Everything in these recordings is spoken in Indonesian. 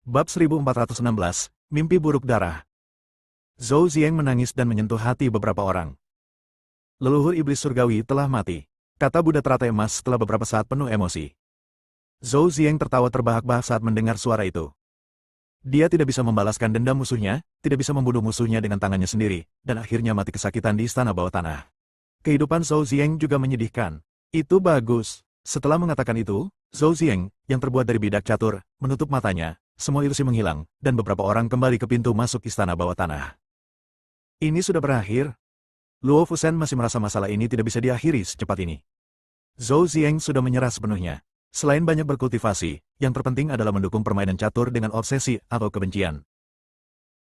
Bab 1416, Mimpi Buruk Darah. Zhou Zieng menangis dan menyentuh hati beberapa orang. Leluhur iblis surgawi telah mati, kata Buddha teratai emas setelah beberapa saat penuh emosi. Zhou Zieng tertawa terbahak-bahak saat mendengar suara itu. Dia tidak bisa membalaskan dendam musuhnya, tidak bisa membunuh musuhnya dengan tangannya sendiri, dan akhirnya mati kesakitan di istana bawah tanah. Kehidupan Zhou Zieng juga menyedihkan. Itu bagus. Setelah mengatakan itu, Zhou Zieng, yang terbuat dari bidak catur, menutup matanya, semua ilusi menghilang, dan beberapa orang kembali ke pintu masuk istana bawah tanah. Ini sudah berakhir. Luo Fusen masih merasa masalah ini tidak bisa diakhiri secepat ini. Zhou Zieng sudah menyerah sepenuhnya. Selain banyak berkultivasi, yang terpenting adalah mendukung permainan catur dengan obsesi atau kebencian.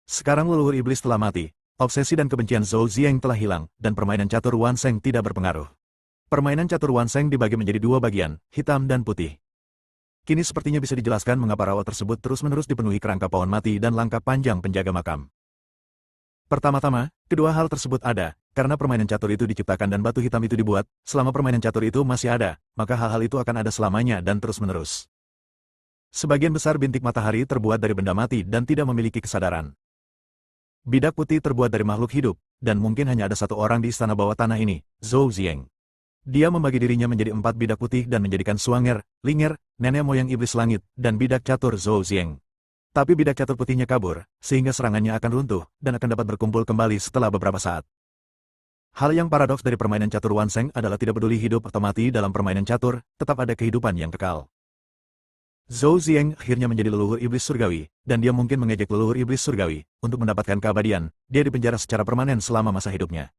Sekarang leluhur iblis telah mati, obsesi dan kebencian Zhou Zieng telah hilang, dan permainan catur Wan Sheng tidak berpengaruh. Permainan catur Wan Sheng dibagi menjadi dua bagian, hitam dan putih. Kini sepertinya bisa dijelaskan mengapa rawa tersebut terus-menerus dipenuhi kerangka pohon mati dan langkah panjang penjaga makam. Pertama-tama, kedua hal tersebut ada, karena permainan catur itu diciptakan dan batu hitam itu dibuat, selama permainan catur itu masih ada, maka hal-hal itu akan ada selamanya dan terus-menerus. Sebagian besar bintik matahari terbuat dari benda mati dan tidak memiliki kesadaran. Bidak putih terbuat dari makhluk hidup, dan mungkin hanya ada satu orang di istana bawah tanah ini, Zhou Zieng. Dia membagi dirinya menjadi 4 bidak putih dan menjadikan Suanger, Linger, nenek moyang iblis langit, dan bidak catur Zhou Zieng. Tapi bidak catur putihnya kabur, sehingga serangannya akan runtuh, dan akan dapat berkumpul kembali setelah beberapa saat. Hal yang paradoks dari permainan catur Wan Sheng adalah tidak peduli hidup atau mati dalam permainan catur, tetap ada kehidupan yang kekal. Zhou Zieng akhirnya menjadi leluhur iblis surgawi, dan dia mungkin mengejek leluhur iblis surgawi. Untuk mendapatkan keabadian, dia dipenjara secara permanen selama masa hidupnya.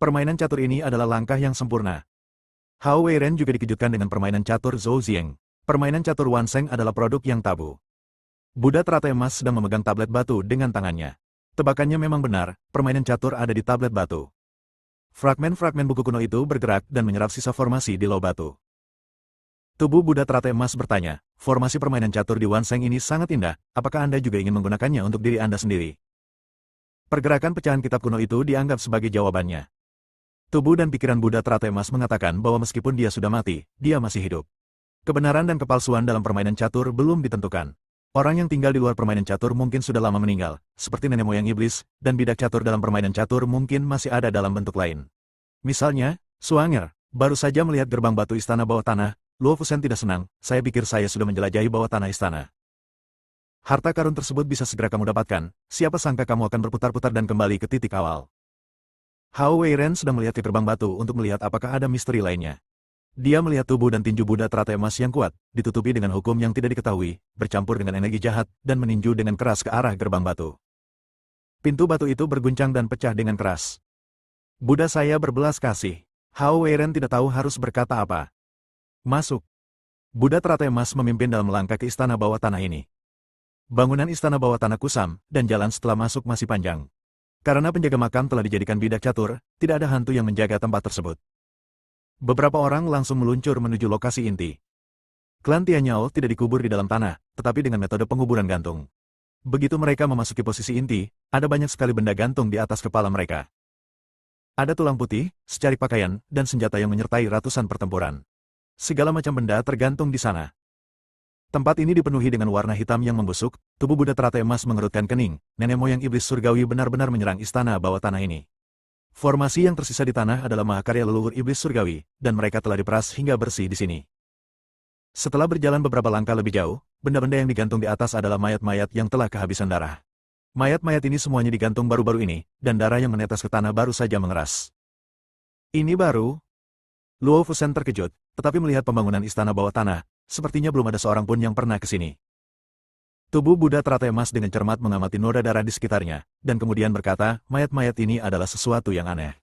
Permainan catur ini adalah langkah yang sempurna. Hao Weiren juga dikejutkan dengan permainan catur Zhou Zieng. Permainan catur Wan Sheng adalah produk yang tabu. Buddha teratai emas sedang memegang tablet batu dengan tangannya. Tebakannya memang benar, permainan catur ada di tablet batu. Fragmen-fragmen buku kuno itu bergerak dan menyerap sisa formasi di loh batu. Tubuh Buddha teratai emas bertanya, formasi permainan catur di Wan Sheng ini sangat indah, apakah Anda juga ingin menggunakannya untuk diri Anda sendiri? Pergerakan pecahan kitab kuno itu dianggap sebagai jawabannya. Tubuh dan pikiran Buddha teratai emas mengatakan bahwa meskipun dia sudah mati, dia masih hidup. Kebenaran dan kepalsuan dalam permainan catur belum ditentukan. Orang yang tinggal di luar permainan catur mungkin sudah lama meninggal, seperti nenek moyang iblis, dan bidak catur dalam permainan catur mungkin masih ada dalam bentuk lain. Misalnya, Suanger, baru saja melihat gerbang batu istana bawah tanah, Luo Fusen tidak senang, saya pikir saya sudah menjelajahi bawah tanah istana. Harta karun tersebut bisa segera kamu dapatkan, siapa sangka kamu akan berputar-putar dan kembali ke titik awal. Hao Weiren sedang melihat ke gerbang batu untuk melihat apakah ada misteri lainnya. Dia melihat tubuh dan tinju Buddha teratai emas yang kuat, ditutupi dengan hukum yang tidak diketahui, bercampur dengan energi jahat, dan meninju dengan keras ke arah gerbang batu. Pintu batu itu berguncang dan pecah dengan keras. Buddha saya berbelas kasih. Hao Weiren tidak tahu harus berkata apa. Masuk. Buddha teratai emas memimpin dalam melangkah ke istana bawah tanah ini. Bangunan istana bawah tanah kusam, dan jalan setelah masuk masih panjang. Karena penjaga makam telah dijadikan bidak catur, tidak ada hantu yang menjaga tempat tersebut. Beberapa orang langsung meluncur menuju lokasi inti. Klan Tianyao tidak dikubur di dalam tanah, tetapi dengan metode penguburan gantung. Begitu mereka memasuki posisi inti, ada banyak sekali benda gantung di atas kepala mereka. Ada tulang putih, secari pakaian, dan senjata yang menyertai ratusan pertempuran. Segala macam benda tergantung di sana. Tempat ini dipenuhi dengan warna hitam yang membusuk, tubuh Buddha teratai emas mengerutkan kening, nenek moyang iblis surgawi benar-benar menyerang istana bawah tanah ini. Formasi yang tersisa di tanah adalah mahakarya leluhur iblis surgawi, dan mereka telah diperas hingga bersih di sini. Setelah berjalan beberapa langkah lebih jauh, benda-benda yang digantung di atas adalah mayat-mayat yang telah kehabisan darah. Mayat-mayat ini semuanya digantung baru-baru ini, dan darah yang menetes ke tanah baru saja mengeras. Ini baru? Luo Fusen terkejut, tetapi melihat pembangunan istana bawah tanah, sepertinya belum ada seorang pun yang pernah ke sini. Tubuh Buddha teratai emas dengan cermat mengamati noda darah di sekitarnya, dan kemudian berkata, mayat-mayat ini adalah sesuatu yang aneh.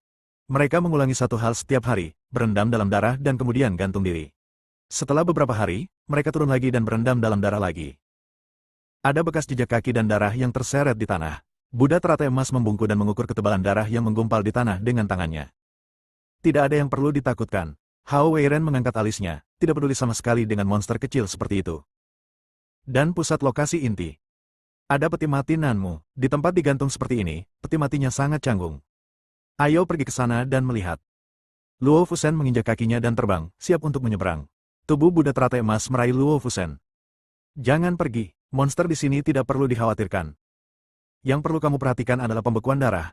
Mereka mengulangi satu hal setiap hari, berendam dalam darah dan kemudian gantung diri. Setelah beberapa hari, mereka turun lagi dan berendam dalam darah lagi. Ada bekas jejak kaki dan darah yang terseret di tanah. Buddha teratai emas membungkuk dan mengukur ketebalan darah yang menggumpal di tanah dengan tangannya. Tidak ada yang perlu ditakutkan. Hao Weiren mengangkat alisnya, tidak peduli sama sekali dengan monster kecil seperti itu. Dan pusat lokasi inti. Ada peti mati Nanmu. Di tempat digantung seperti ini, peti matinya sangat canggung. Ayo pergi ke sana dan melihat. Luo Fusen menginjak kakinya dan terbang, siap untuk menyeberang. Tubuh Buddha teratai emas meraih Luo Fusen. Jangan pergi. Monster di sini tidak perlu dikhawatirkan. Yang perlu kamu perhatikan adalah pembekuan darah.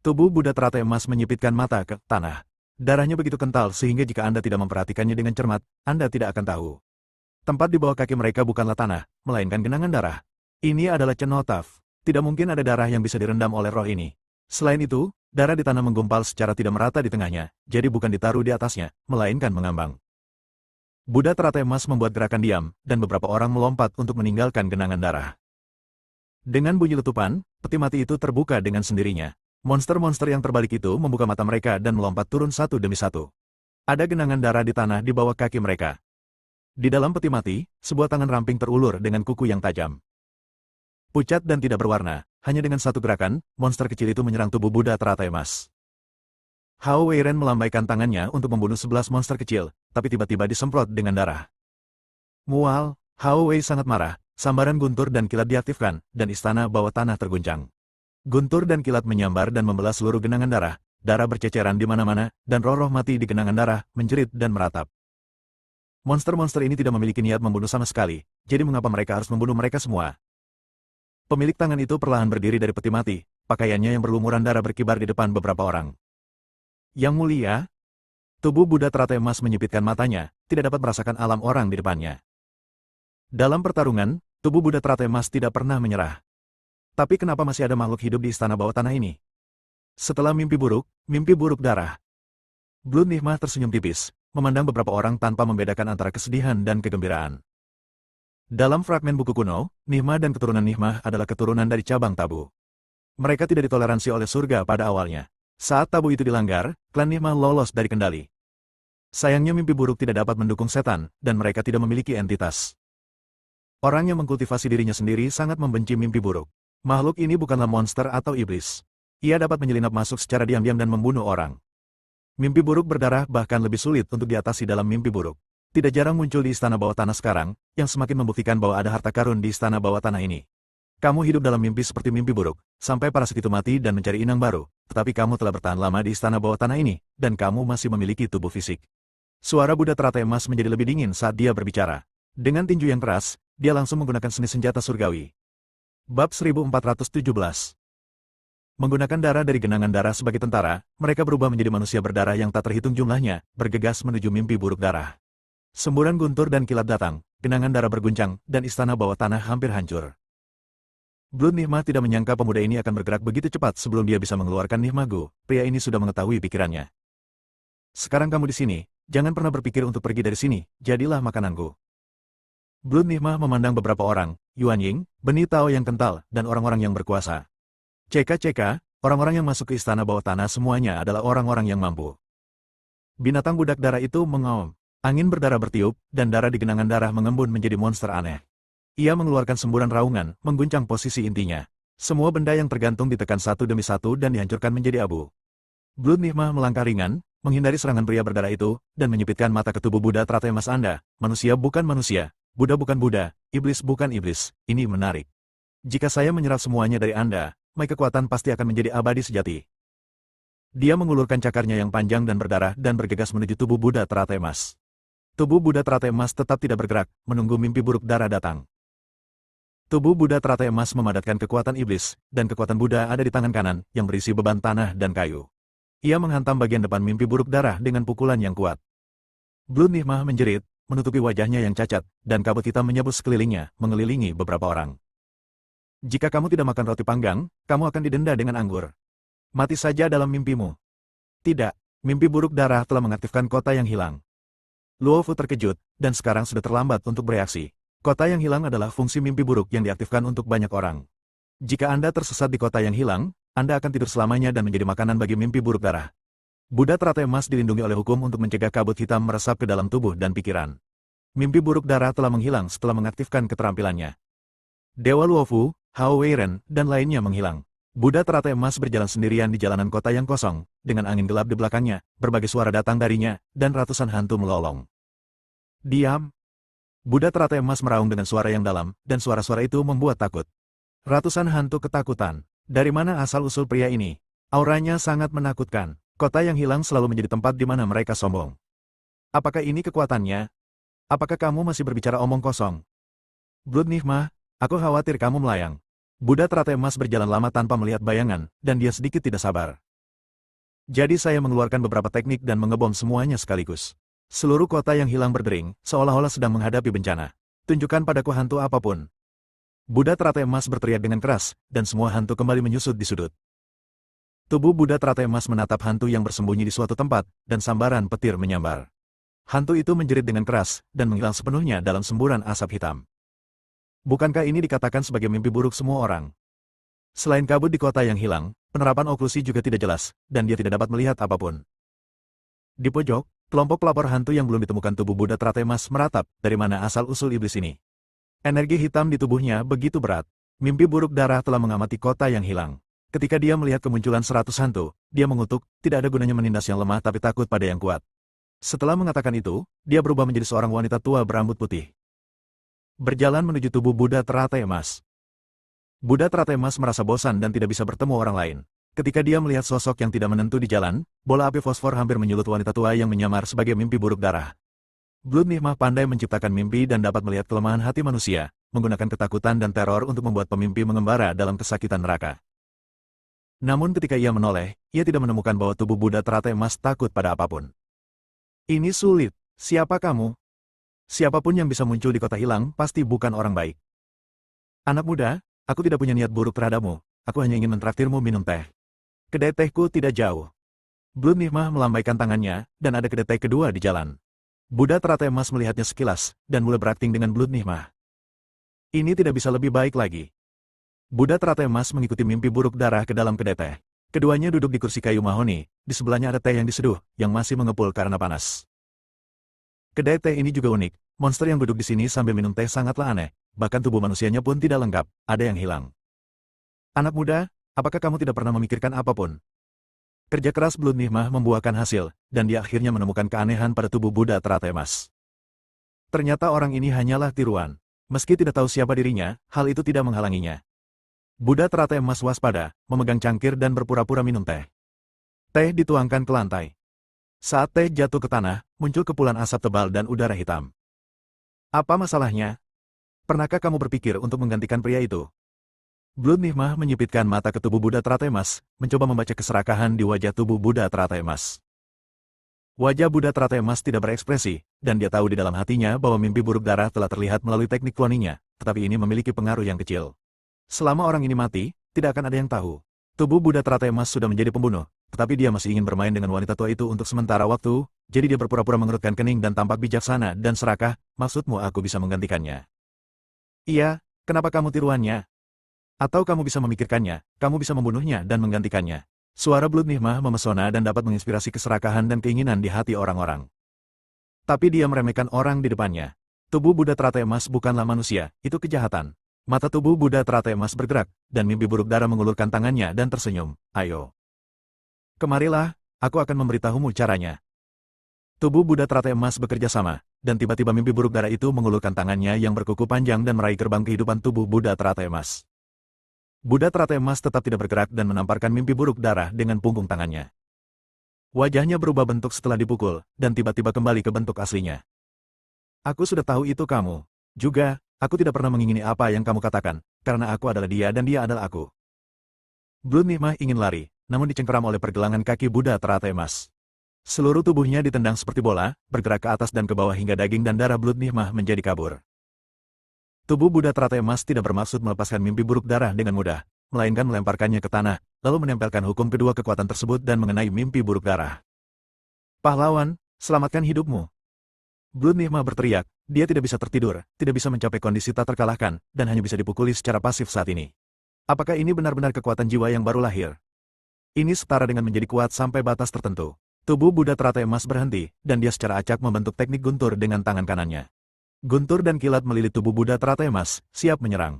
Tubuh Buddha teratai emas menyipitkan mata ke tanah. Darahnya begitu kental sehingga jika Anda tidak memperhatikannya dengan cermat, Anda tidak akan tahu. Tempat di bawah kaki mereka bukanlah tanah, melainkan genangan darah. Ini adalah cenotaf. Tidak mungkin ada darah yang bisa direndam oleh roh ini. Selain itu, darah di tanah menggumpal secara tidak merata di tengahnya, jadi bukan ditaruh di atasnya, melainkan mengambang. Buddha teratai emas membuat gerakan diam, dan beberapa orang melompat untuk meninggalkan genangan darah. Dengan bunyi letupan, peti mati itu terbuka dengan sendirinya. Monster-monster yang terbalik itu membuka mata mereka dan melompat turun satu demi satu. Ada genangan darah di tanah di bawah kaki mereka. Di dalam peti mati, sebuah tangan ramping terulur dengan kuku yang tajam. Pucat dan tidak berwarna, hanya dengan satu gerakan, monster kecil itu menyerang tubuh Buddha teratai emas. Hao Weiren melambaikan tangannya untuk membunuh 11 monster kecil, tapi tiba-tiba disemprot dengan darah. Mual, Hao Wei sangat marah, sambaran guntur dan kilat diaktifkan, dan istana bawah tanah terguncang. Guntur dan kilat menyambar dan membelah seluruh genangan darah, darah berceceran di mana-mana, dan roh-roh mati di genangan darah, menjerit dan meratap. Monster-monster ini tidak memiliki niat membunuh sama sekali, jadi mengapa mereka harus membunuh mereka semua? Pemilik tangan itu perlahan berdiri dari peti mati, pakaiannya yang berlumuran darah berkibar di depan beberapa orang. Yang mulia, tubuh Buddha teratai emas menyipitkan matanya, tidak dapat merasakan alam orang di depannya. Dalam pertarungan, tubuh Buddha teratai emas tidak pernah menyerah. Tapi kenapa masih ada makhluk hidup di istana bawah tanah ini? Setelah mimpi buruk darah. Blood Nihmah tersenyum tipis, memandang beberapa orang tanpa membedakan antara kesedihan dan kegembiraan. Dalam fragmen buku kuno, Nihmah dan keturunan Nihmah adalah keturunan dari cabang tabu. Mereka tidak ditoleransi oleh surga pada awalnya. Saat tabu itu dilanggar, klan Nihmah lolos dari kendali. Sayangnya mimpi buruk tidak dapat mendukung setan, dan mereka tidak memiliki entitas. Orang yang mengkultivasi dirinya sendiri sangat membenci mimpi buruk. Makhluk ini bukanlah monster atau iblis. Ia dapat menyelinap masuk secara diam-diam dan membunuh orang. Mimpi buruk berdarah bahkan lebih sulit untuk diatasi dalam mimpi buruk. Tidak jarang muncul di istana bawah tanah sekarang, yang semakin membuktikan bahwa ada harta karun di istana bawah tanah ini. Kamu hidup dalam mimpi seperti mimpi buruk, sampai parasit itu mati dan mencari inang baru, tetapi kamu telah bertahan lama di istana bawah tanah ini, dan kamu masih memiliki tubuh fisik. Suara Buddha teratai emas menjadi lebih dingin saat dia berbicara. Dengan tinju yang keras, dia langsung menggunakan seni senjata surgawi. Bab 1417. Menggunakan darah dari genangan darah sebagai tentara, mereka berubah menjadi manusia berdarah yang tak terhitung jumlahnya, bergegas menuju mimpi buruk darah. Semburan guntur dan kilat datang, genangan darah berguncang, dan istana bawah tanah hampir hancur. Blood Nihmah tidak menyangka pemuda ini akan bergerak begitu cepat sebelum dia bisa mengeluarkan Nihmagu. Pria ini sudah mengetahui pikirannya. Sekarang kamu di sini, jangan pernah berpikir untuk pergi dari sini, jadilah makananku. Blood Nihmah memandang beberapa orang, Yuan Ying, benih Tao yang kental, dan orang-orang yang berkuasa. Ceka, orang-orang yang masuk ke istana bawah tanah semuanya adalah orang-orang yang mampu. Binatang budak darah itu mengaum. Angin berdarah bertiup, dan darah di genangan darah mengembun menjadi monster aneh. Ia mengeluarkan semburan raungan, mengguncang posisi intinya. Semua benda yang tergantung ditekan satu demi satu dan dihancurkan menjadi abu. Blood Nihmah melangkah ringan, menghindari serangan pria berdarah itu, dan menyipitkan mata ke tubuh Buddha teratai emas Anda. Manusia bukan manusia. Buddha bukan Buddha, iblis bukan iblis, ini menarik. Jika saya menyerap semuanya dari Anda, maka kekuatan pasti akan menjadi abadi sejati. Dia mengulurkan cakarnya yang panjang dan berdarah dan bergegas menuju tubuh Buddha teratai emas. Tubuh Buddha teratai emas tetap tidak bergerak, menunggu mimpi buruk darah datang. Tubuh Buddha teratai emas memadatkan kekuatan iblis, dan kekuatan Buddha ada di tangan kanan, yang berisi beban tanah dan kayu. Ia menghantam bagian depan mimpi buruk darah dengan pukulan yang kuat. Blood Nihmah menjerit, menutupi wajahnya yang cacat, dan kabut hitam menyebut sekelilingnya, mengelilingi beberapa orang. Jika kamu tidak makan roti panggang, kamu akan didenda dengan anggur. Mati saja dalam mimpimu. Tidak, mimpi buruk darah telah mengaktifkan kota yang hilang. Luo Fu terkejut, dan sekarang sudah terlambat untuk bereaksi. Kota yang hilang adalah fungsi mimpi buruk yang diaktifkan untuk banyak orang. Jika Anda tersesat di kota yang hilang, Anda akan tidur selamanya dan menjadi makanan bagi mimpi buruk darah. Buddha teratai emas dilindungi oleh hukum untuk mencegah kabut hitam meresap ke dalam tubuh dan pikiran. Mimpi buruk darah telah menghilang setelah mengaktifkan keterampilannya. Dewa Luofu, Hao Weiren, dan lainnya menghilang. Buddha teratai emas berjalan sendirian di jalanan kota yang kosong, dengan angin gelap di belakangnya, berbagai suara datang darinya, dan ratusan hantu melolong. Diam! Buddha teratai emas meraung dengan suara yang dalam, dan suara-suara itu membuat takut. Ratusan hantu ketakutan. Dari mana asal-usul pria ini? Auranya sangat menakutkan. Kota yang hilang selalu menjadi tempat di mana mereka sombong. Apakah ini kekuatannya? Apakah kamu masih berbicara omong kosong? Blood Nihmah, Aku khawatir kamu melayang. Buddha teratai emas berjalan lama tanpa melihat bayangan, dan dia sedikit tidak sabar. Jadi saya mengeluarkan beberapa teknik dan mengebom semuanya sekaligus. Seluruh kota yang hilang berdering, seolah-olah sedang menghadapi bencana. Tunjukkan padaku hantu apapun. Buddha teratai emas berteriak dengan keras, dan semua hantu kembali menyusut di sudut. Tubuh Buddha teratai emas menatap hantu yang bersembunyi di suatu tempat, dan sambaran petir menyambar. Hantu itu menjerit dengan keras, dan menghilang sepenuhnya dalam semburan asap hitam. Bukankah ini dikatakan sebagai mimpi buruk semua orang? Selain kabut di kota yang hilang, penerapan oklusi juga tidak jelas, dan dia tidak dapat melihat apapun. Di pojok, kelompok pelapor hantu yang belum ditemukan tubuh Buddha teratai emas meratap, dari mana asal-usul iblis ini. Energi hitam di tubuhnya begitu berat. Mimpi buruk darah telah mengamati kota yang hilang. Ketika dia melihat kemunculan 100 hantu, dia mengutuk, tidak ada gunanya menindas yang lemah tapi takut pada yang kuat. Setelah mengatakan itu, dia berubah menjadi seorang wanita tua berambut putih. Berjalan menuju tubuh Buddha teratai emas. Buddha teratai emas merasa bosan dan tidak bisa bertemu orang lain. Ketika dia melihat sosok yang tidak menentu di jalan, bola api fosfor hampir menyulut wanita tua yang menyamar sebagai mimpi buruk darah. Blood Nihmah pandai menciptakan mimpi dan dapat melihat kelemahan hati manusia, menggunakan ketakutan dan teror untuk membuat pemimpi mengembara dalam kesakitan neraka. Namun ketika ia menoleh, ia tidak menemukan bahwa tubuh Buddha teratai emas takut pada apapun. Ini sulit. Siapa kamu? Siapapun yang bisa muncul di kota hilang pasti bukan orang baik. Anak muda, aku tidak punya niat buruk terhadapmu. Aku hanya ingin mentraktirmu minum teh. Kedai tehku tidak jauh. Blood Nihmah melambaikan tangannya, dan ada kedai teh kedua di jalan. Buddha teratai emas melihatnya sekilas, dan mulai berakting dengan Blood Nihmah. Ini tidak bisa lebih baik lagi. Buddha teratai emas mengikuti mimpi buruk darah ke dalam kedai teh. Keduanya duduk di kursi kayu mahoni, di sebelahnya ada teh yang diseduh, yang masih mengepul karena panas. Kedai teh ini juga unik, monster yang duduk di sini sambil minum teh sangatlah aneh, bahkan tubuh manusianya pun tidak lengkap, ada yang hilang. Anak muda, apakah kamu tidak pernah memikirkan apapun? Kerja keras Blood Nihmah membuahkan hasil, dan dia akhirnya menemukan keanehan pada tubuh Buddha teratai emas. Ternyata orang ini hanyalah tiruan. Meski tidak tahu siapa dirinya, hal itu tidak menghalanginya. Buddha teratai emas waspada, memegang cangkir dan berpura-pura minum teh. Teh dituangkan ke lantai. Saat teh jatuh ke tanah, muncul kepulan asap tebal dan udara hitam. Apa masalahnya? Pernahkah kamu berpikir untuk menggantikan pria itu? Blood Nihmah menyipitkan mata ke tubuh Buddha teratai emas, mencoba membaca keserakahan di wajah tubuh Buddha teratai emas. Wajah Buddha teratai emas tidak berekspresi, dan dia tahu di dalam hatinya bahwa mimpi buruk darah telah terlihat melalui teknik cloningnya, tetapi ini memiliki pengaruh yang kecil. Selama orang ini mati, tidak akan ada yang tahu. Tubuh Buddha teratai emas sudah menjadi pembunuh, tetapi dia masih ingin bermain dengan wanita tua itu untuk sementara waktu, jadi dia berpura-pura mengerutkan kening dan tampak bijaksana dan serakah, maksudmu aku bisa menggantikannya. Iya, kenapa kamu tiruannya? Atau kamu bisa memikirkannya, kamu bisa membunuhnya dan menggantikannya. Suara Blood Nihmah memesona dan dapat menginspirasi keserakahan dan keinginan di hati orang-orang. Tapi dia meremehkan orang di depannya. Tubuh Buddha teratai emas bukanlah manusia, itu kejahatan. Mata tubuh Buddha teratai emas bergerak, dan mimpi buruk darah mengulurkan tangannya dan tersenyum. Ayo. Kemarilah, aku akan memberitahumu caranya. Tubuh Buddha teratai emas bekerja sama, dan tiba-tiba mimpi buruk darah itu mengulurkan tangannya yang berkuku panjang dan meraih gerbang kehidupan tubuh Buddha teratai emas. Buddha teratai emas tetap tidak bergerak dan menamparkan mimpi buruk darah dengan punggung tangannya. Wajahnya berubah bentuk setelah dipukul, dan tiba-tiba kembali ke bentuk aslinya. Aku sudah tahu itu kamu. Juga, aku tidak pernah mengingini apa yang kamu katakan, karena aku adalah dia dan dia adalah aku. Blood Nihmah ingin lari, namun dicengkeram oleh pergelangan kaki Buddha teratai emas. Seluruh tubuhnya ditendang seperti bola, bergerak ke atas dan ke bawah hingga daging dan darah Blood Nihmah menjadi kabur. Tubuh Buddha teratai emas tidak bermaksud melepaskan mimpi buruk darah dengan mudah, melainkan melemparkannya ke tanah, lalu menempelkan hukum kedua kekuatan tersebut dan mengenai mimpi buruk darah. Pahlawan, selamatkan hidupmu. Blood Nihmah berteriak, dia tidak bisa tertidur, tidak bisa mencapai kondisi tak terkalahkan, dan hanya bisa dipukuli secara pasif saat ini. Apakah ini benar-benar kekuatan jiwa yang baru lahir? Ini setara dengan menjadi kuat sampai batas tertentu. Tubuh Buddha teratai emas berhenti, dan dia secara acak membentuk teknik guntur dengan tangan kanannya. Guntur dan kilat melilit tubuh Buddha teratai emas, siap menyerang.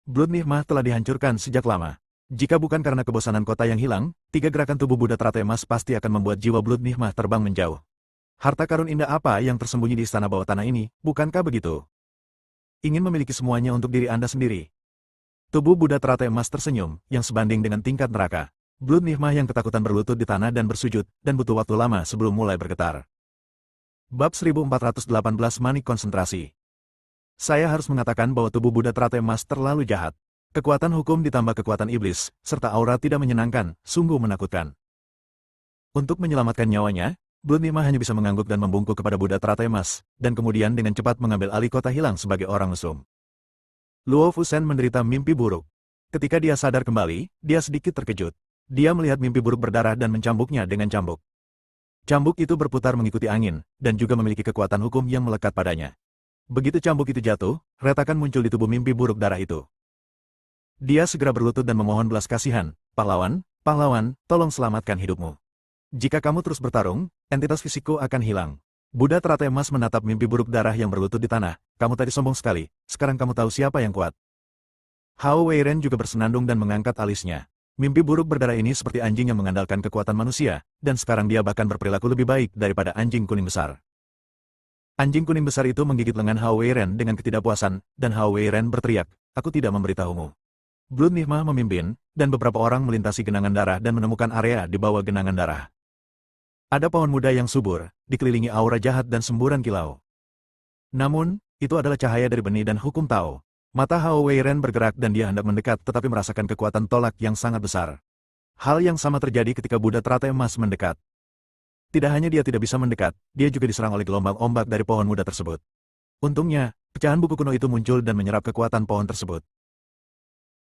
Blood Nihmah telah dihancurkan sejak lama. Jika bukan karena kebosanan kota yang hilang, 3 gerakan tubuh Buddha teratai emas pasti akan membuat jiwa Blood Nihmah terbang menjauh. Harta karun indah apa yang tersembunyi di istana bawah tanah ini, bukankah begitu? Ingin memiliki semuanya untuk diri Anda sendiri. Tubuh Buddha teratai emas tersenyum, yang sebanding dengan tingkat neraka. Blood Nihmah yang ketakutan berlutut di tanah dan bersujud, dan butuh waktu lama sebelum mulai bergetar. Bab 1418 Manik Konsentrasi. Saya harus mengatakan bahwa tubuh Buddha teratai emas terlalu jahat. Kekuatan hukum ditambah kekuatan iblis, serta aura tidak menyenangkan, sungguh menakutkan. Untuk menyelamatkan nyawanya, Blood Nigma hanya bisa mengangguk dan membungkuk kepada Buddha teratai emas, dan kemudian dengan cepat mengambil alih kota hilang sebagai orang mesum. Luo Fusen menderita mimpi buruk. Ketika dia sadar kembali, dia sedikit terkejut. Dia melihat mimpi buruk berdarah dan mencambuknya dengan cambuk. Cambuk itu berputar mengikuti angin, dan juga memiliki kekuatan hukum yang melekat padanya. Begitu cambuk itu jatuh, retakan muncul di tubuh mimpi buruk darah itu. Dia segera berlutut dan memohon belas kasihan, pahlawan, tolong selamatkan hidupmu. Jika kamu terus bertarung, entitas fisikku akan hilang. Buddha teratai emas menatap mimpi buruk darah yang berlutut di tanah. Kamu tadi sombong sekali, sekarang kamu tahu siapa yang kuat. Hao Weiren juga bersenandung dan mengangkat alisnya. Mimpi buruk berdarah ini seperti anjing yang mengandalkan kekuatan manusia, dan sekarang dia bahkan berperilaku lebih baik daripada anjing kuning besar. Anjing kuning besar itu menggigit lengan Hao Weiren dengan ketidakpuasan, dan Hao Weiren berteriak, "Aku tidak memberitahumu." Blood Nigma memimpin, dan beberapa orang melintasi genangan darah dan menemukan area di bawah genangan darah. Ada pohon muda yang subur, dikelilingi aura jahat dan semburan kilau. Namun, itu adalah cahaya dari benih dan hukum Tao. Mata Hao Weiren bergerak dan dia hendak mendekat tetapi merasakan kekuatan tolak yang sangat besar. Hal yang sama terjadi ketika Buddha teratai emas mendekat. Tidak hanya dia tidak bisa mendekat, dia juga diserang oleh gelombang ombak dari pohon muda tersebut. Untungnya, pecahan buku kuno itu muncul dan menyerap kekuatan pohon tersebut.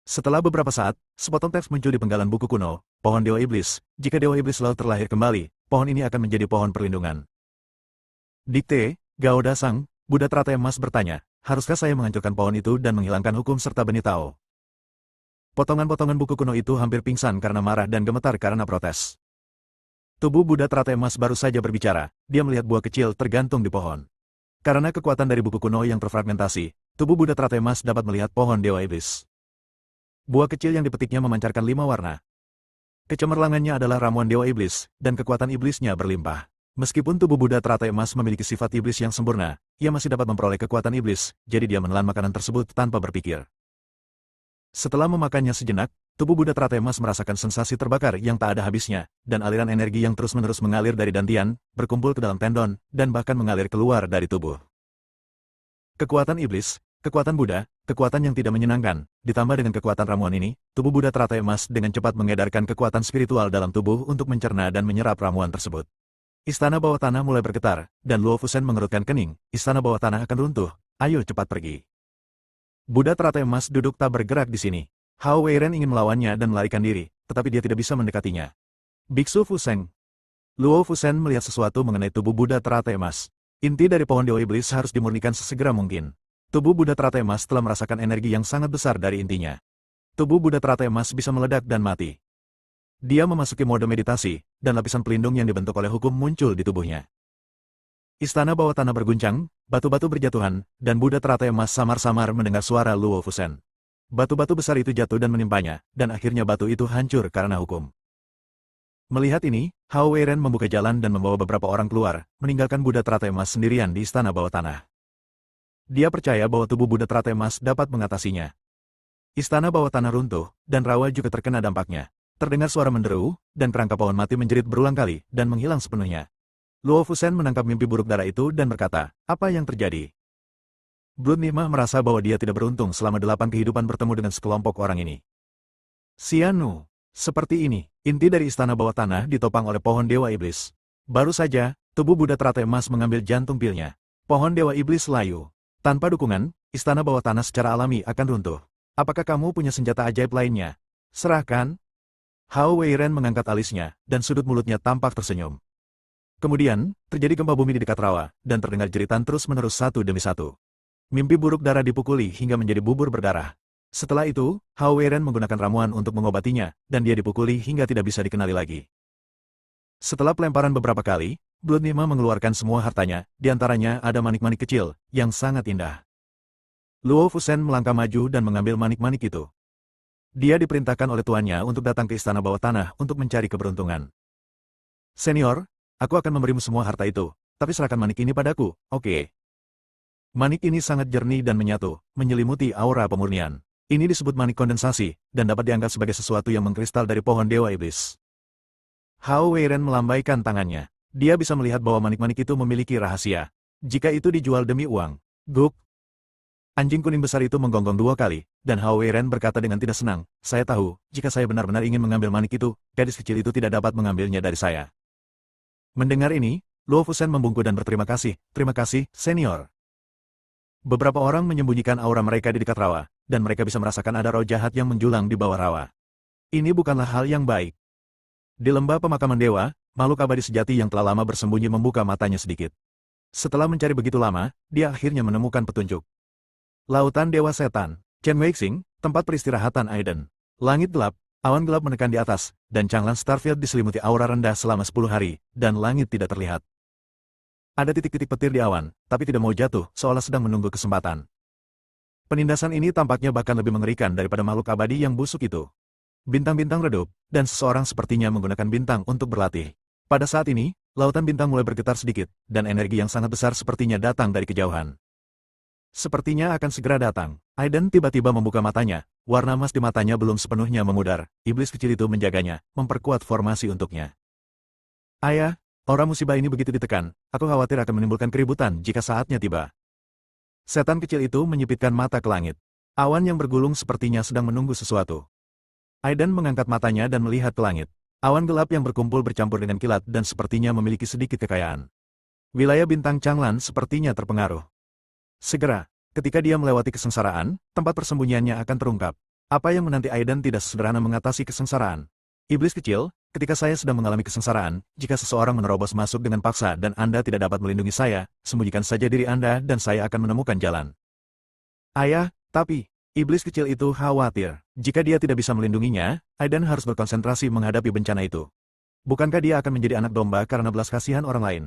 Setelah beberapa saat, sepotong teks muncul di penggalan buku kuno, pohon Dewa Iblis. Jika Dewa Iblis laut terlahir kembali, pohon ini akan menjadi pohon perlindungan. Dikte, Gao Dasang, Buddha teratai emas bertanya, haruskah saya menghancurkan pohon itu dan menghilangkan hukum serta benih Tao? Potongan-potongan buku kuno itu hampir pingsan karena marah dan gemetar karena protes. Tubuh Buddha teratai emas baru saja berbicara, dia melihat buah kecil tergantung di pohon. Karena kekuatan dari buku kuno yang terfragmentasi, tubuh Buddha teratai emas dapat melihat pohon Dewa Iblis. Buah kecil yang dipetiknya memancarkan 5 warna. Kecemerlangannya adalah ramuan Dewa Iblis, dan kekuatan iblisnya berlimpah. Meskipun tubuh Buddha teratai emas memiliki sifat iblis yang sempurna, ia masih dapat memperoleh kekuatan iblis, jadi dia menelan makanan tersebut tanpa berpikir. Setelah memakannya sejenak, tubuh Buddha teratai emas merasakan sensasi terbakar yang tak ada habisnya, dan aliran energi yang terus-menerus mengalir dari dantian, berkumpul ke dalam tendon, dan bahkan mengalir keluar dari tubuh. Kekuatan iblis, kekuatan Buddha, kekuatan yang tidak menyenangkan, ditambah dengan kekuatan ramuan ini, tubuh Buddha teratai emas dengan cepat mengedarkan kekuatan spiritual dalam tubuh untuk mencerna dan menyerap ramuan tersebut. Istana bawah tanah mulai bergetar, dan Luo Fusen mengerutkan kening, istana bawah tanah akan runtuh, ayo cepat pergi. Buddha teratai emas duduk tak bergerak di sini. Hao Weiren ingin melawannya dan melarikan diri, tetapi dia tidak bisa mendekatinya. Biksu Fuseng. Luo Fusen melihat sesuatu mengenai tubuh Buddha teratai emas. Inti dari pohon Dewa Iblis harus dimurnikan sesegera mungkin. Tubuh Buddha teratai emas telah merasakan energi yang sangat besar dari intinya. Tubuh Buddha teratai emas bisa meledak dan mati. Dia memasuki mode meditasi, dan lapisan pelindung yang dibentuk oleh hukum muncul di tubuhnya. Istana bawah tanah berguncang, batu-batu berjatuhan, dan Buddha teratai emas samar-samar mendengar suara Luo Fusen. Batu-batu besar itu jatuh dan menimpanya, dan akhirnya batu itu hancur karena hukum. Melihat ini, Hao Weiren membuka jalan dan membawa beberapa orang keluar, meninggalkan Buddha teratai emas sendirian di istana bawah tanah. Dia percaya bahwa tubuh Buddha teratai emas dapat mengatasinya. Istana bawah tanah runtuh, dan rawa juga terkena dampaknya. Terdengar suara menderu, dan kerangka pohon mati menjerit berulang kali, dan menghilang sepenuhnya. Luo Fusen menangkap mimpi buruk darah itu dan berkata, apa yang terjadi? Blood Nigma merasa bahwa dia tidak beruntung selama 8 kehidupan bertemu dengan sekelompok orang ini. Xianu, seperti ini, inti dari istana bawah tanah ditopang oleh pohon Dewa Iblis. Baru saja, tubuh Buddha teratai emas mengambil jantung pilnya. Pohon Dewa Iblis layu. Tanpa dukungan, istana bawah tanah secara alami akan runtuh. Apakah kamu punya senjata ajaib lainnya? Serahkan. Hao Weiren mengangkat alisnya, dan sudut mulutnya tampak tersenyum. Kemudian, terjadi gempa bumi di dekat rawa, dan terdengar jeritan terus-menerus satu demi satu. Mimpi buruk darah dipukuli hingga menjadi bubur berdarah. Setelah itu, Hao Weiren menggunakan ramuan untuk mengobatinya, dan dia dipukuli hingga tidak bisa dikenali lagi. Setelah pelemparan beberapa kali, Blood Nigma mengeluarkan semua hartanya, di antaranya ada manik-manik kecil, yang sangat indah. Luo Fusen melangkah maju dan mengambil manik-manik itu. Dia diperintahkan oleh tuannya untuk datang ke istana bawah tanah untuk mencari keberuntungan. Senior, aku akan memberimu semua harta itu, tapi serahkan manik ini padaku, oke? Manik ini sangat jernih dan menyatu, menyelimuti aura pemurnian. Ini disebut manik kondensasi, dan dapat dianggap sebagai sesuatu yang mengkristal dari pohon Dewa Iblis. Hao Weiren melambaikan tangannya. Dia bisa melihat bahwa manik-manik itu memiliki rahasia. Jika itu dijual demi uang, guk. Anjing kuning besar itu menggonggong 2 kali, dan Hao Weiren berkata dengan tidak senang, saya tahu, jika saya benar-benar ingin mengambil manik itu, gadis kecil itu tidak dapat mengambilnya dari saya. Mendengar ini, Luo Fusen membungkuk dan berterima kasih, terima kasih, senior. Beberapa orang menyembunyikan aura mereka di dekat rawa, dan mereka bisa merasakan ada roh jahat yang menjulang di bawah rawa. Ini bukanlah hal yang baik. Di lembah pemakaman dewa, makhluk abadi sejati yang telah lama bersembunyi membuka matanya sedikit. Setelah mencari begitu lama, dia akhirnya menemukan petunjuk. Lautan Dewa Setan, Chen Weixing, tempat peristirahatan Aiden. Langit gelap, awan gelap menekan di atas, dan Changlan Starfield diselimuti aura rendah selama 10 hari, dan langit tidak terlihat. Ada titik-titik petir di awan, tapi tidak mau jatuh, seolah sedang menunggu kesempatan. Penindasan ini tampaknya bahkan lebih mengerikan daripada makhluk abadi yang busuk itu. Bintang-bintang redup, dan seseorang sepertinya menggunakan bintang untuk berlatih. Pada saat ini, lautan bintang mulai bergetar sedikit, dan energi yang sangat besar sepertinya datang dari kejauhan. Sepertinya akan segera datang. Aiden tiba-tiba membuka matanya, warna emas di matanya belum sepenuhnya memudar. Iblis kecil itu menjaganya, memperkuat formasi untuknya. Ayah, aura musibah ini begitu ditekan, aku khawatir akan menimbulkan keributan jika saatnya tiba. Setan kecil itu menyipitkan mata ke langit. Awan yang bergulung sepertinya sedang menunggu sesuatu. Aiden mengangkat matanya dan melihat ke langit. Awan gelap yang berkumpul bercampur dengan kilat dan sepertinya memiliki sedikit kekayaan. Wilayah bintang Changlan sepertinya terpengaruh. Segera, ketika dia melewati kesengsaraan, tempat persembunyiannya akan terungkap. Apa yang menanti Aiden tidak sesederhana mengatasi kesengsaraan. Iblis kecil, ketika saya sedang mengalami kesengsaraan, jika seseorang menerobos masuk dengan paksa dan Anda tidak dapat melindungi saya, sembunyikan saja diri Anda dan saya akan menemukan jalan. Ayah, tapi, iblis kecil itu khawatir. Jika dia tidak bisa melindunginya, Aiden harus berkonsentrasi menghadapi bencana itu. Bukankah dia akan menjadi anak domba karena belas kasihan orang lain?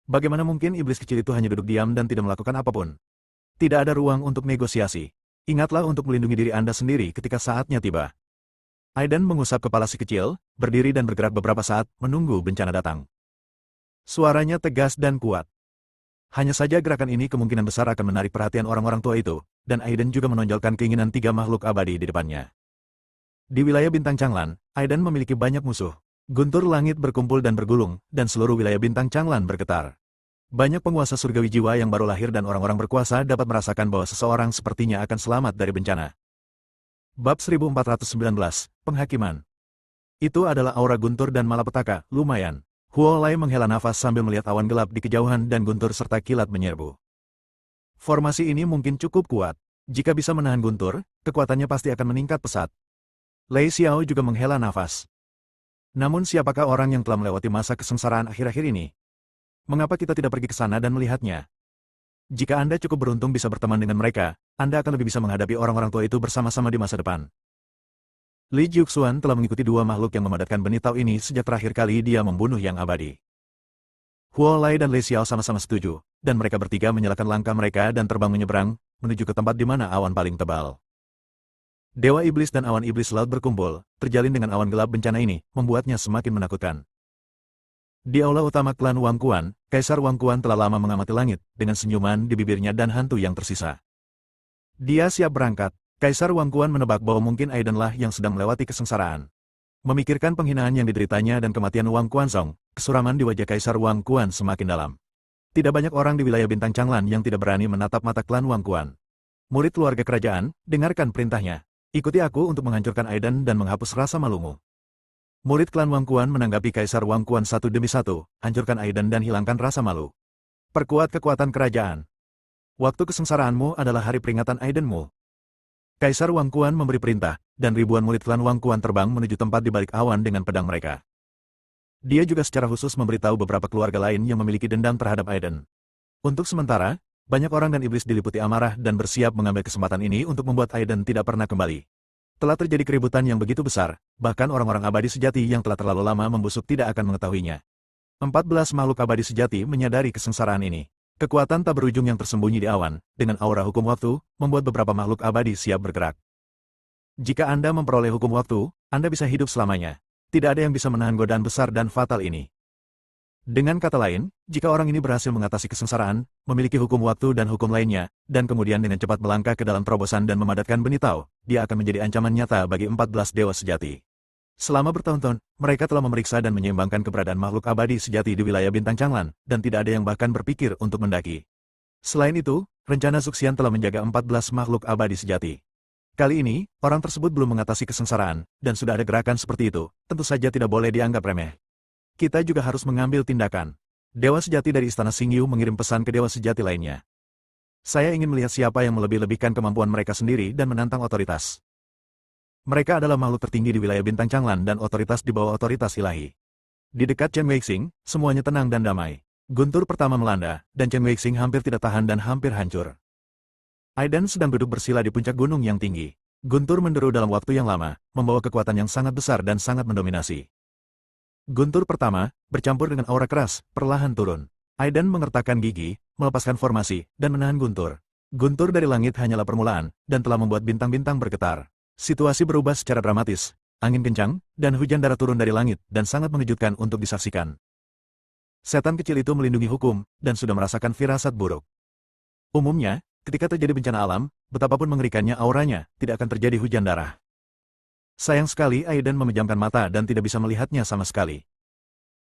Bagaimana mungkin iblis kecil itu hanya duduk diam dan tidak melakukan apapun? Tidak ada ruang untuk negosiasi. Ingatlah untuk melindungi diri Anda sendiri ketika saatnya tiba. Aiden mengusap kepala si kecil, berdiri dan bergerak beberapa saat, menunggu bencana datang. Suaranya tegas dan kuat. Hanya saja gerakan ini kemungkinan besar akan menarik perhatian orang-orang tua itu, dan Aiden juga menonjolkan keinginan 3 makhluk abadi di depannya. Di wilayah bintang Changlan, Aiden memiliki banyak musuh. Guntur langit berkumpul dan bergulung, dan seluruh wilayah bintang Changlan bergetar. Banyak penguasa surgawi jiwa yang baru lahir dan orang-orang berkuasa dapat merasakan bahwa seseorang sepertinya akan selamat dari bencana. Bab 1419, Penghakiman. Itu adalah aura Guntur dan malapetaka, lumayan. Huo Lai menghela nafas sambil melihat awan gelap di kejauhan dan Guntur serta kilat menyerbu. Formasi ini mungkin cukup kuat. Jika bisa menahan Guntur, kekuatannya pasti akan meningkat pesat. Lei Xiao juga menghela nafas. Namun siapakah orang yang telah melewati masa kesengsaraan akhir-akhir ini? Mengapa kita tidak pergi ke sana dan melihatnya? Jika Anda cukup beruntung bisa berteman dengan mereka, Anda akan lebih bisa menghadapi orang-orang tua itu bersama-sama di masa depan. Li Jiuxuan telah mengikuti 2 makhluk yang memadatkan benih tau ini sejak terakhir kali dia membunuh yang abadi. Huo Lai dan Lei Xiao sama-sama setuju, dan mereka bertiga menyalakan langkah mereka dan terbang menyeberang, menuju ke tempat di mana awan paling tebal. Dewa Iblis dan awan Iblis Laut berkumpul, terjalin dengan awan gelap bencana ini, membuatnya semakin menakutkan. Di aula utama klan Wang Quan, Kaisar Wang Quan telah lama mengamati langit, dengan senyuman di bibirnya dan hantu yang tersisa. Dia siap berangkat. Kaisar Wang Quan menebak bahwa mungkin Aidenlah yang sedang melewati kesengsaraan. Memikirkan penghinaan yang dideritanya dan kematian Wang Quanzong, kesuraman di wajah Kaisar Wang Quan semakin dalam. Tidak banyak orang di wilayah bintang Changlan yang tidak berani menatap mata klan Wang Quan. Murid keluarga kerajaan, dengarkan perintahnya. Ikuti aku untuk menghancurkan Aiden dan menghapus rasa malumu. Murid klan Wang Quan menanggapi Kaisar Wang Quan satu demi satu, hancurkan Aiden dan hilangkan rasa malu. Perkuat kekuatan kerajaan. Waktu kesengsaraanmu adalah hari peringatan Aidenmu. Kaisar Wang Quan memberi perintah, dan ribuan murid klan Wang Quan terbang menuju tempat di balik awan dengan pedang mereka. Dia juga secara khusus memberitahu beberapa keluarga lain yang memiliki dendam terhadap Aiden. Untuk sementara, banyak orang dan iblis diliputi amarah dan bersiap mengambil kesempatan ini untuk membuat Aiden tidak pernah kembali. Telah terjadi keributan yang begitu besar, bahkan orang-orang abadi sejati yang telah terlalu lama membusuk tidak akan mengetahuinya. 14 makhluk abadi sejati menyadari kesengsaraan ini. Kekuatan tak berujung yang tersembunyi di awan, dengan aura hukum waktu, membuat beberapa makhluk abadi siap bergerak. Jika Anda memperoleh hukum waktu, Anda bisa hidup selamanya. Tidak ada yang bisa menahan godaan besar dan fatal ini. Dengan kata lain, jika orang ini berhasil mengatasi kesengsaraan, memiliki hukum waktu dan hukum lainnya, dan kemudian dengan cepat melangkah ke dalam terobosan dan memadamkan benih tau, dia akan menjadi ancaman nyata bagi 14 dewa sejati. Selama bertahun-tahun, mereka telah memeriksa dan menyeimbangkan keberadaan makhluk abadi sejati di wilayah bintang Changlan, dan tidak ada yang bahkan berpikir untuk mendaki. Selain itu, rencana Suxian telah menjaga 14 makhluk abadi sejati. Kali ini, orang tersebut belum mengatasi kesengsaraan, dan sudah ada gerakan seperti itu, tentu saja tidak boleh dianggap remeh. Kita juga harus mengambil tindakan. Dewa sejati dari Istana Xingyu mengirim pesan ke dewa sejati lainnya. Saya ingin melihat siapa yang melebih-lebihkan kemampuan mereka sendiri dan menantang otoritas. Mereka adalah makhluk tertinggi di wilayah bintang Changlan dan otoritas di bawah otoritas ilahi. Di dekat Chen Weixing, semuanya tenang dan damai. Guntur pertama melanda, dan Chen Weixing hampir tidak tahan dan hampir hancur. Aiden sedang duduk bersila di puncak gunung yang tinggi. Guntur menderu dalam waktu yang lama, membawa kekuatan yang sangat besar dan sangat mendominasi. Guntur pertama, bercampur dengan aura keras, perlahan turun. Aiden mengertakkan gigi, melepaskan formasi, dan menahan Guntur. Guntur dari langit hanyalah permulaan, dan telah membuat bintang-bintang bergetar. Situasi berubah secara dramatis. Angin kencang, dan hujan darah turun dari langit, dan sangat mengejutkan untuk disaksikan. Setan kecil itu melindungi hukum, dan sudah merasakan firasat buruk. Umumnya, ketika terjadi bencana alam, betapapun mengerikannya auranya, tidak akan terjadi hujan darah. Sayang sekali Aiden memejamkan mata dan tidak bisa melihatnya sama sekali.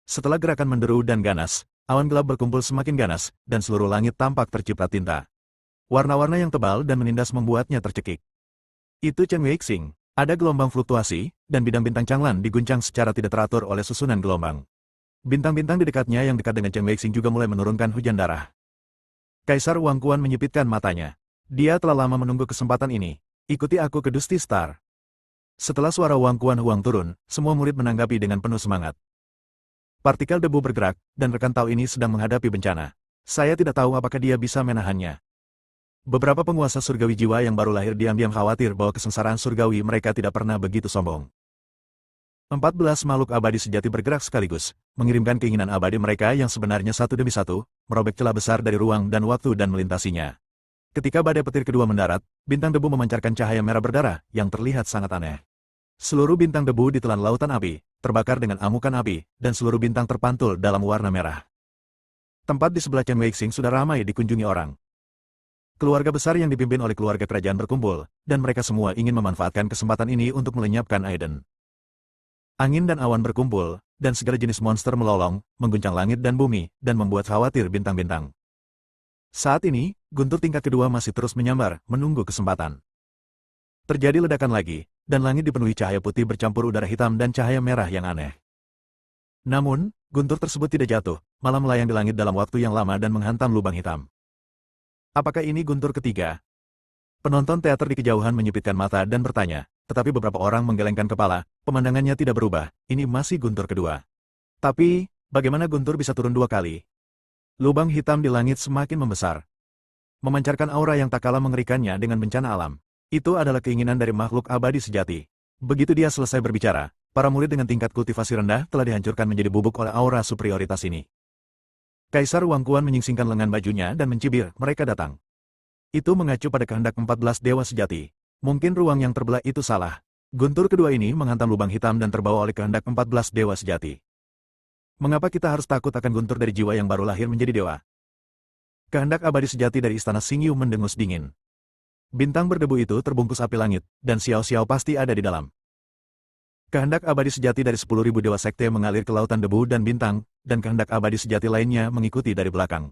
Setelah gerakan menderu dan ganas, awan gelap berkumpul semakin ganas, dan seluruh langit tampak terciprat tinta. Warna-warna yang tebal dan menindas membuatnya tercekik. Itu Chen Weixing. Ada gelombang fluktuasi, dan bidang bintang Changlan diguncang secara tidak teratur oleh susunan gelombang. Bintang-bintang di dekatnya yang dekat dengan Chen Weixing juga mulai menurunkan hujan darah. Kaisar Wang Quan menyipitkan matanya. Dia telah lama menunggu kesempatan ini. Ikuti aku ke Dusty Star. Setelah suara Wang Quan Huang turun, semua murid menanggapi dengan penuh semangat. Partikel debu bergerak, dan rekan Tao ini sedang menghadapi bencana. Saya tidak tahu apakah dia bisa menahannya. Beberapa penguasa surgawi jiwa yang baru lahir diam-diam khawatir bahwa kesengsaraan surgawi mereka tidak pernah begitu sombong. 14 makhluk abadi sejati bergerak sekaligus, mengirimkan keinginan abadi mereka yang sebenarnya satu demi satu, merobek celah besar dari ruang dan waktu dan melintasinya. Ketika badai petir kedua mendarat, bintang debu memancarkan cahaya merah berdarah, yang terlihat sangat aneh. Seluruh bintang debu ditelan lautan api, terbakar dengan amukan api, dan seluruh bintang terpantul dalam warna merah. Tempat di sebelah Chen Weixing sudah ramai dikunjungi orang. Keluarga besar yang dipimpin oleh keluarga kerajaan berkumpul, dan mereka semua ingin memanfaatkan kesempatan ini untuk melenyapkan Aiden. Angin dan awan berkumpul, dan segala jenis monster melolong, mengguncang langit dan bumi, dan membuat khawatir bintang-bintang. Saat ini, guntur tingkat kedua masih terus menyambar, menunggu kesempatan. Terjadi ledakan lagi, dan langit dipenuhi cahaya putih bercampur udara hitam dan cahaya merah yang aneh. Namun, guntur tersebut tidak jatuh, malah melayang di langit dalam waktu yang lama dan menghantam lubang hitam. Apakah ini guntur ketiga? Penonton teater di kejauhan menyipitkan mata dan bertanya, tetapi beberapa orang menggelengkan kepala, pemandangannya tidak berubah, ini masih guntur kedua. Tapi, bagaimana guntur bisa turun dua kali? Lubang hitam di langit semakin membesar. Memancarkan aura yang tak kalah mengerikannya dengan bencana alam. Itu adalah keinginan dari makhluk abadi sejati. Begitu dia selesai berbicara, para murid dengan tingkat kultivasi rendah telah dihancurkan menjadi bubuk oleh aura superioritas ini. Kaisar Wang Quan menyingsingkan lengan bajunya dan mencibir, mereka datang. Itu mengacu pada kehendak 14 dewa sejati. Mungkin ruang yang terbelah itu salah. Guntur kedua ini menghantam lubang hitam dan terbawa oleh kehendak 14 dewa sejati. Mengapa kita harus takut akan guntur dari jiwa yang baru lahir menjadi dewa? Kehendak abadi sejati dari Istana Xingyu mendengus dingin. Bintang berdebu itu terbungkus api langit, dan Xiao-Xiao pasti ada di dalam. Kehendak abadi sejati dari 10.000 dewa sekte mengalir ke lautan debu dan bintang, dan kehendak abadi sejati lainnya mengikuti dari belakang.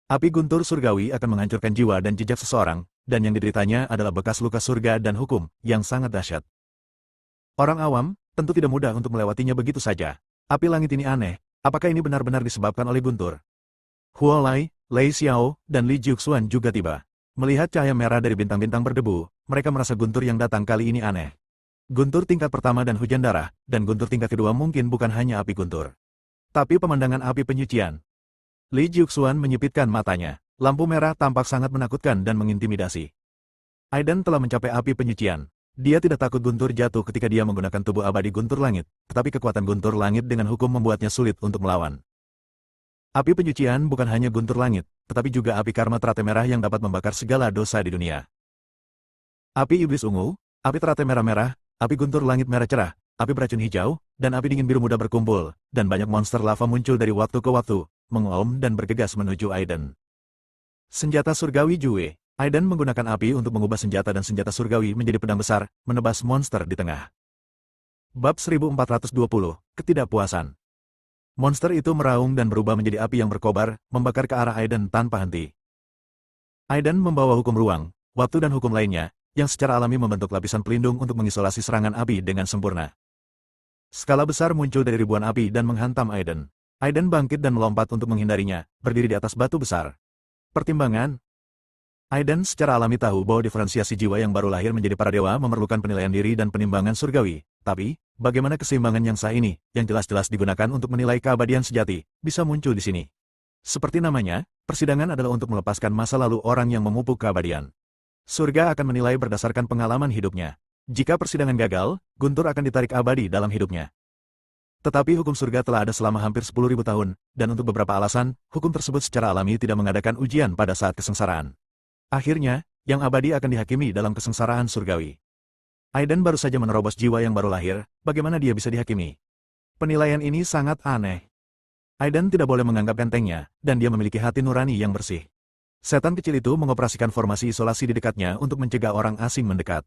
Api guntur surgawi akan menghancurkan jiwa dan jejak seseorang, dan yang dideritanya adalah bekas luka surga dan hukum, yang sangat dahsyat. Orang awam, tentu tidak mudah untuk melewatinya begitu saja. Api langit ini aneh, apakah ini benar-benar disebabkan oleh guntur? Huo Lai, Lei Xiao, dan Li Jiuxuan juga tiba. Melihat cahaya merah dari bintang-bintang berdebu, mereka merasa guntur yang datang kali ini aneh. Guntur tingkat pertama dan hujan darah, dan guntur tingkat kedua mungkin bukan hanya api guntur. Tapi pemandangan api penyucian. Li Jiuxuan menyipitkan matanya. Lampu merah tampak sangat menakutkan dan mengintimidasi. Aiden telah mencapai api penyucian. Dia tidak takut guntur jatuh ketika dia menggunakan tubuh abadi guntur langit, tetapi kekuatan guntur langit dengan hukum membuatnya sulit untuk melawan. Api penyucian bukan hanya guntur langit, tetapi juga api karma teratai merah yang dapat membakar segala dosa di dunia. Api iblis ungu, api teratai merah-merah, api guntur langit merah cerah, api beracun hijau, dan api dingin biru muda berkumpul, dan banyak monster lava muncul dari waktu ke waktu, mengaum dan bergegas menuju Aiden. Senjata surgawi Jue. Aiden menggunakan api untuk mengubah senjata dan senjata surgawi menjadi pedang besar, menebas monster di tengah. Bab 1420, Ketidakpuasan. Monster itu meraung dan berubah menjadi api yang berkobar, membakar ke arah Aiden tanpa henti. Aiden membawa hukum ruang, waktu dan hukum lainnya, yang secara alami membentuk lapisan pelindung untuk mengisolasi serangan api dengan sempurna. Skala besar muncul dari ribuan api dan menghantam Aiden. Aiden bangkit dan melompat untuk menghindarinya, berdiri di atas batu besar. Pertimbangan. Aiden secara alami tahu bahwa diferensiasi jiwa yang baru lahir menjadi para dewa memerlukan penilaian diri dan penimbangan surgawi. Tapi, bagaimana keseimbangan yang sah ini, yang jelas-jelas digunakan untuk menilai keabadian sejati, bisa muncul di sini? Seperti namanya, persidangan adalah untuk melepaskan masa lalu orang yang memupuk keabadian. Surga akan menilai berdasarkan pengalaman hidupnya. Jika persidangan gagal, Guntur akan ditarik abadi dalam hidupnya. Tetapi hukum surga telah ada selama hampir 10.000 tahun, dan untuk beberapa alasan, hukum tersebut secara alami tidak mengadakan ujian pada saat kesengsaraan. Akhirnya, yang abadi akan dihakimi dalam kesengsaraan surgawi. Aiden baru saja menerobos jiwa yang baru lahir, bagaimana dia bisa dihakimi? Penilaian ini sangat aneh. Aiden tidak boleh menganggap entengnya, dan dia memiliki hati nurani yang bersih. Setan kecil itu mengoperasikan formasi isolasi di dekatnya untuk mencegah orang asing mendekat.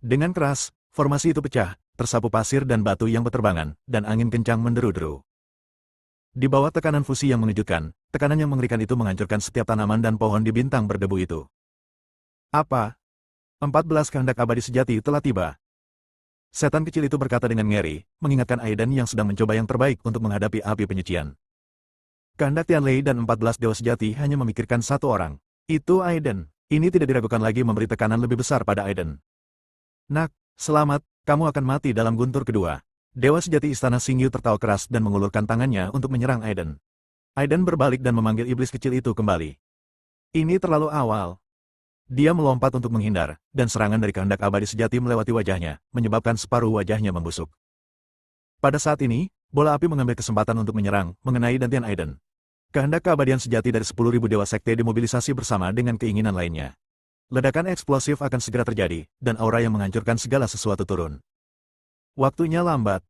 Dengan keras, formasi itu pecah, tersapu pasir dan batu yang berterbangan, dan angin kencang menderu-deru. Di bawah tekanan fusi yang mengejutkan, tekanan yang mengerikan itu menghancurkan setiap tanaman dan pohon di bintang berdebu itu. Apa? 14 kehendak abadi sejati telah tiba. Setan kecil itu berkata dengan ngeri, mengingatkan Aiden yang sedang mencoba yang terbaik untuk menghadapi api penyucian. Kehendak Tianlei dan 14 dewa sejati hanya memikirkan satu orang. Itu Aiden. Ini tidak diragukan lagi memberi tekanan lebih besar pada Aiden. Nak, selamat, kamu akan mati dalam guntur kedua. Dewa sejati istana Xingyu tertawa keras dan mengulurkan tangannya untuk menyerang Aiden. Aiden berbalik dan memanggil iblis kecil itu kembali. Ini terlalu awal. Dia melompat untuk menghindar, dan serangan dari kehendak abadi sejati melewati wajahnya, menyebabkan separuh wajahnya membusuk. Pada saat ini, bola api mengambil kesempatan untuk menyerang, mengenai dantian Aiden. Kehendak keabadian sejati dari 10.000 dewa sekte dimobilisasi bersama dengan keinginan lainnya. Ledakan eksplosif akan segera terjadi, dan aura yang menghancurkan segala sesuatu turun. Waktunya lambat.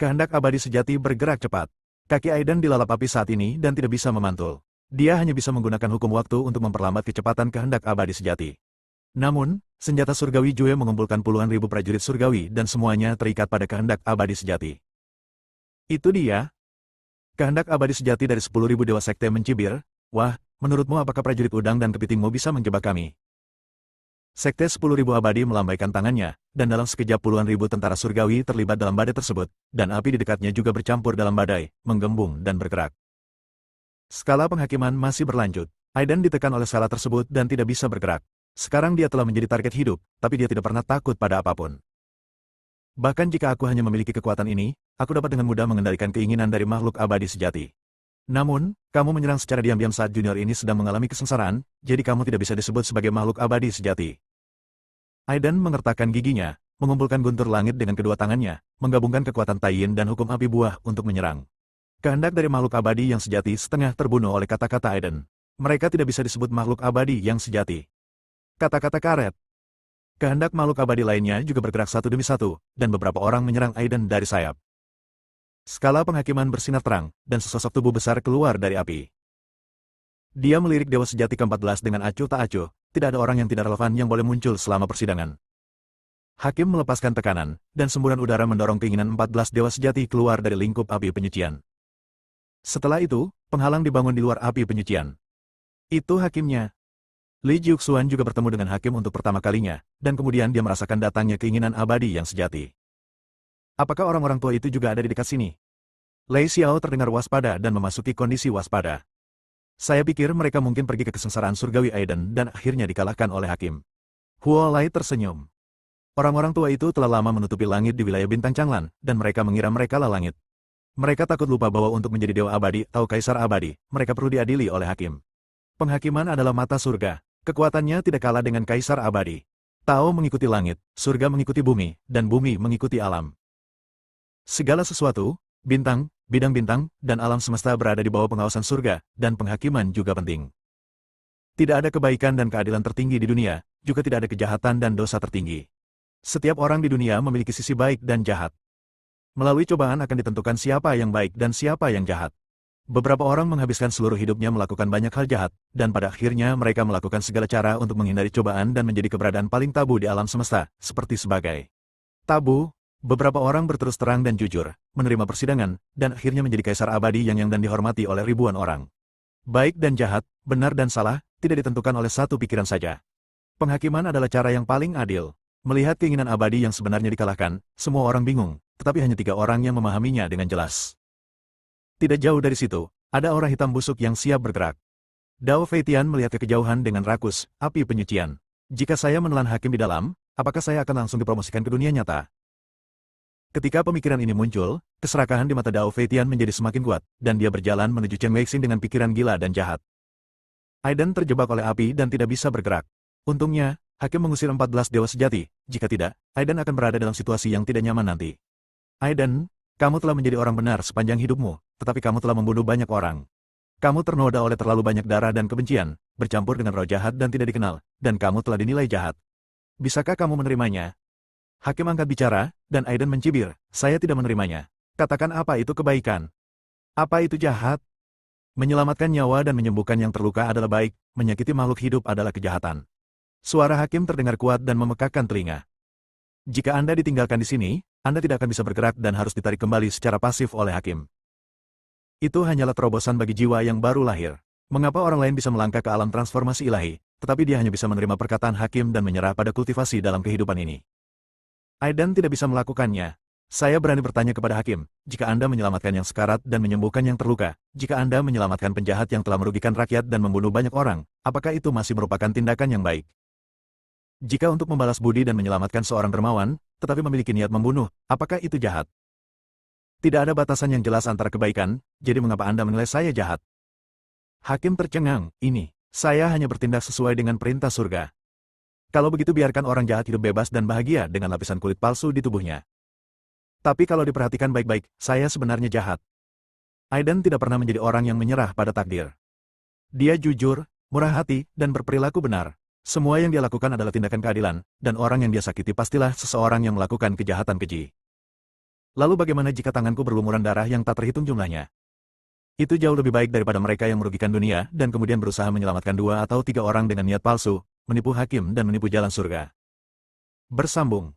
Kehendak abadi sejati bergerak cepat. Kaki Aiden dilalap api saat ini dan tidak bisa memantul. Dia hanya bisa menggunakan hukum waktu untuk memperlambat kecepatan kehendak abadi sejati. Namun, senjata surgawi Jue mengumpulkan puluhan ribu prajurit surgawi dan semuanya terikat pada kehendak abadi sejati. Itu dia. Kehendak abadi sejati dari 10.000 dewa sekte mencibir. Wah, menurutmu apakah prajurit udang dan kepitingmu bisa menjebak kami? Sekte 10.000 abadi melambaikan tangannya, dan dalam sekejap puluhan ribu tentara surgawi terlibat dalam badai tersebut, dan api di dekatnya juga bercampur dalam badai, menggembung dan bergerak. Skala penghakiman masih berlanjut. Aiden ditekan oleh skala tersebut dan tidak bisa bergerak. Sekarang dia telah menjadi target hidup, tapi dia tidak pernah takut pada apapun. Bahkan jika aku hanya memiliki kekuatan ini, aku dapat dengan mudah mengendalikan keinginan dari makhluk abadi sejati. Namun, kamu menyerang secara diam-diam saat junior ini sedang mengalami kesengsaraan, jadi kamu tidak bisa disebut sebagai makhluk abadi sejati. Aiden mengertakkan giginya, mengumpulkan guntur langit dengan kedua tangannya, menggabungkan kekuatan Taiyin dan hukum api buah untuk menyerang. Kehendak dari makhluk abadi yang sejati setengah terbunuh oleh kata-kata Aiden. Mereka tidak bisa disebut makhluk abadi yang sejati. Kata-kata karet. Kehendak makhluk abadi lainnya juga bergerak satu demi satu, dan beberapa orang menyerang Aiden dari sayap. Skala penghakiman bersinar terang, dan sesosok tubuh besar keluar dari api. Dia melirik dewa sejati ke-14 dengan acuh tak acuh, tidak ada orang yang tidak relevan yang boleh muncul selama persidangan. Hakim melepaskan tekanan, dan semburan udara mendorong keinginan 14 dewa sejati keluar dari lingkup api penyucian. Setelah itu, penghalang dibangun di luar api penyucian. Itu hakimnya. Li Jiuxuan juga bertemu dengan hakim untuk pertama kalinya, dan kemudian dia merasakan datangnya keinginan abadi yang sejati. Apakah orang-orang tua itu juga ada di dekat sini? Lei Xiao terdengar waspada dan memasuki kondisi waspada. Saya pikir mereka mungkin pergi ke kesengsaraan surgawi Aiden dan akhirnya dikalahkan oleh hakim. Huo Lai tersenyum. Orang-orang tua itu telah lama menutupi langit di wilayah bintang Changlan, dan mereka mengira mereka lah langit. Mereka takut lupa bahwa untuk menjadi dewa abadi atau kaisar abadi, mereka perlu diadili oleh hakim. Penghakiman adalah mata surga. Kekuatannya tidak kalah dengan kaisar abadi. Tao mengikuti langit, surga mengikuti bumi, dan bumi mengikuti alam. Segala sesuatu, bintang, bidang bintang, dan alam semesta berada di bawah pengawasan surga, dan penghakiman juga penting. Tidak ada kebaikan dan keadilan tertinggi di dunia, juga tidak ada kejahatan dan dosa tertinggi. Setiap orang di dunia memiliki sisi baik dan jahat. Melalui cobaan akan ditentukan siapa yang baik dan siapa yang jahat. Beberapa orang menghabiskan seluruh hidupnya melakukan banyak hal jahat, dan pada akhirnya mereka melakukan segala cara untuk menghindari cobaan dan menjadi keberadaan paling tabu di alam semesta, seperti sebagai tabu. Beberapa orang berterus terang dan jujur, menerima persidangan, dan akhirnya menjadi kaisar abadi yang dan dihormati oleh ribuan orang. Baik dan jahat, benar dan salah, tidak ditentukan oleh satu pikiran saja. Penghakiman adalah cara yang paling adil. Melihat keinginan abadi yang sebenarnya dikalahkan, semua orang bingung, tetapi hanya 3 orang yang memahaminya dengan jelas. Tidak jauh dari situ, ada aura hitam busuk yang siap bergerak. Dao Feitian melihat ke kejauhan dengan rakus, api penyucian. Jika saya menelan hakim di dalam, apakah saya akan langsung dipromosikan ke dunia nyata? Ketika pemikiran ini muncul, keserakahan di mata Dao Feitian menjadi semakin kuat, dan dia berjalan menuju Chen Weixing dengan pikiran gila dan jahat. Aiden terjebak oleh api dan tidak bisa bergerak. Untungnya, hakim mengusir 14 dewa sejati, jika tidak, Aiden akan berada dalam situasi yang tidak nyaman nanti. Aiden, kamu telah menjadi orang benar sepanjang hidupmu, tetapi kamu telah membunuh banyak orang. Kamu ternoda oleh terlalu banyak darah dan kebencian, bercampur dengan roh jahat dan tidak dikenal, dan kamu telah dinilai jahat. Bisakah kamu menerimanya? Hakim angkat bicara, dan Aiden mencibir, saya tidak menerimanya. Katakan apa itu kebaikan? Apa itu jahat? Menyelamatkan nyawa dan menyembuhkan yang terluka adalah baik, menyakiti makhluk hidup adalah kejahatan. Suara hakim terdengar kuat dan memekakkan telinga. Jika Anda ditinggalkan di sini, Anda tidak akan bisa bergerak dan harus ditarik kembali secara pasif oleh hakim. Itu hanyalah terobosan bagi jiwa yang baru lahir. Mengapa orang lain bisa melangkah ke alam transformasi ilahi, tetapi dia hanya bisa menerima perkataan hakim dan menyerah pada kultivasi dalam kehidupan ini? Aiden tidak bisa melakukannya. Saya berani bertanya kepada hakim, jika Anda menyelamatkan yang sekarat dan menyembuhkan yang terluka, jika Anda menyelamatkan penjahat yang telah merugikan rakyat dan membunuh banyak orang, apakah itu masih merupakan tindakan yang baik? Jika untuk membalas budi dan menyelamatkan seorang dermawan, tetapi memiliki niat membunuh, apakah itu jahat? Tidak ada batasan yang jelas antara kebaikan, jadi mengapa Anda menilai saya jahat? Hakim tercengang, saya hanya bertindak sesuai dengan perintah surga. Kalau begitu biarkan orang jahat hidup bebas dan bahagia dengan lapisan kulit palsu di tubuhnya. Tapi kalau diperhatikan baik-baik, saya sebenarnya jahat. Aiden tidak pernah menjadi orang yang menyerah pada takdir. Dia jujur, murah hati, dan berperilaku benar. Semua yang dia lakukan adalah tindakan keadilan, dan orang yang dia sakiti pastilah seseorang yang melakukan kejahatan keji. Lalu bagaimana jika tanganku berlumuran darah yang tak terhitung jumlahnya? Itu jauh lebih baik daripada mereka yang merugikan dunia dan kemudian berusaha menyelamatkan 2 atau 3 orang dengan niat palsu, menipu hakim dan menipu jalan surga. Bersambung.